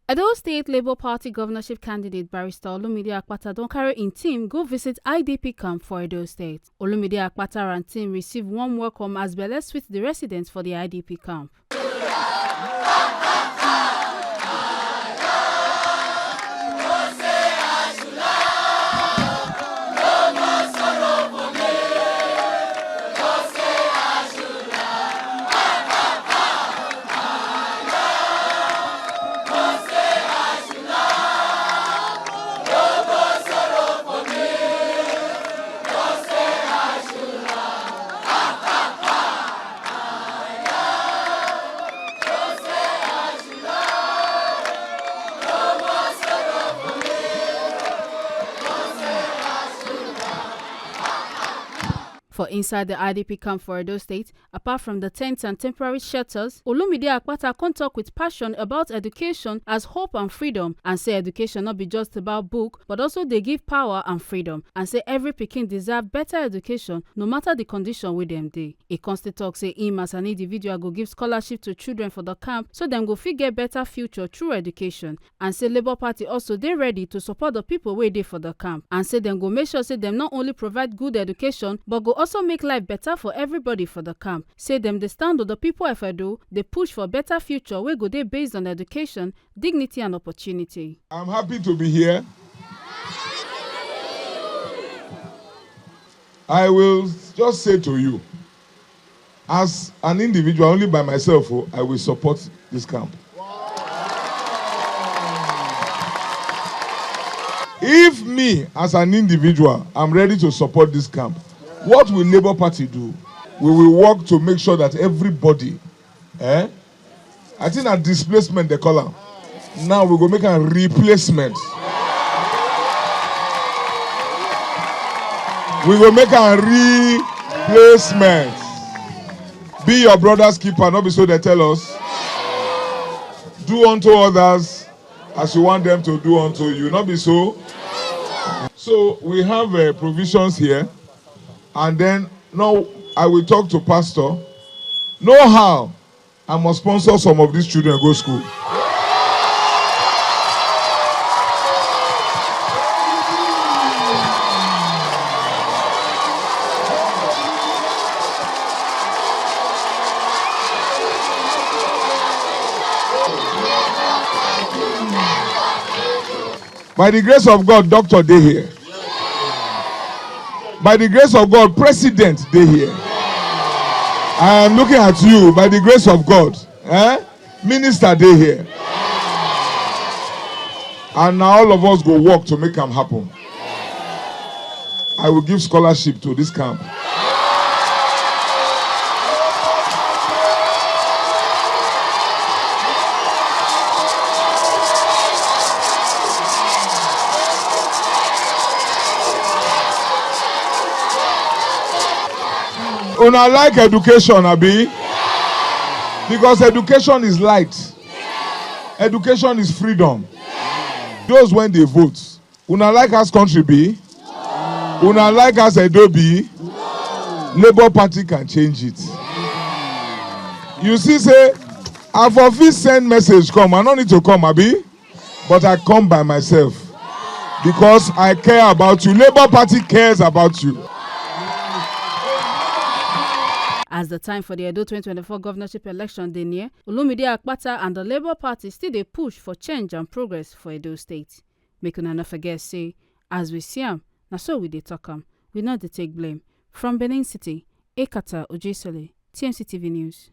Edo State Labour Party governorship candidate Barrister Olumide Akpata don carry im team go visit IDP camp for Edo State. Olumide Akpata and team receive warm welcome as belle sweet the residents for the IDP camp. For inside the IDP camp for Edo State, apart from the tents and temporary shelters, Olumide Akpata can talk with passion about education as hope and freedom, and say education not be just about book, but also they give power and freedom, and say every pikin deserve better education no matter the condition with them dey. A constant talk say him as an individual go give scholarship to children for the camp so them go fit get better future through education, and say Labour Party also they ready to support the people wey dey for the camp, and say them go make sure say them not only provide good education but go also make life better for everybody for the camp. Say them they stand with the people of Edo, they push for better future wey go dey based on education, dignity and opportunity. I'm happy to be here. I will just say to you, as an individual, only by myself, I will support this camp. If me, as an individual, I'm ready to support this camp, what will Labour Party do? We will work to make sure that everybody, I think a displacement they call them. Now we go make a replacement. We will make a replacement. Be your brother's keeper, not be so they tell us. Do unto others as you want them to do unto you, not be so. So we have provisions here, and then now I will talk to pastor. Know how I must sponsor some of these children go school. By the grace of God, doctor dey here. By the grace of God, president dey here. I am looking at you. By the grace of God, minister dey here. And now all of us go work to make them happen. I will give scholarship to this camp. Una like education, Abi? Because education is light. Education is freedom. Those when they vote. Una like as country be? Una like as Edo be? Labour Party can change it. You see, say, I for fit send message come. I don't need to come, Abi? But I come by myself. Because I care about you. Labour Party cares about you. As the time for the Edo 2024 governorship election dey near, Olumide Akpata and the Labour Party still dey push for change and progress for Edo State. Make una no forget say, as we see am, na so we dey talk am. We no dey take blame. From Benin City, Ekata Ojesole, TMC TV News.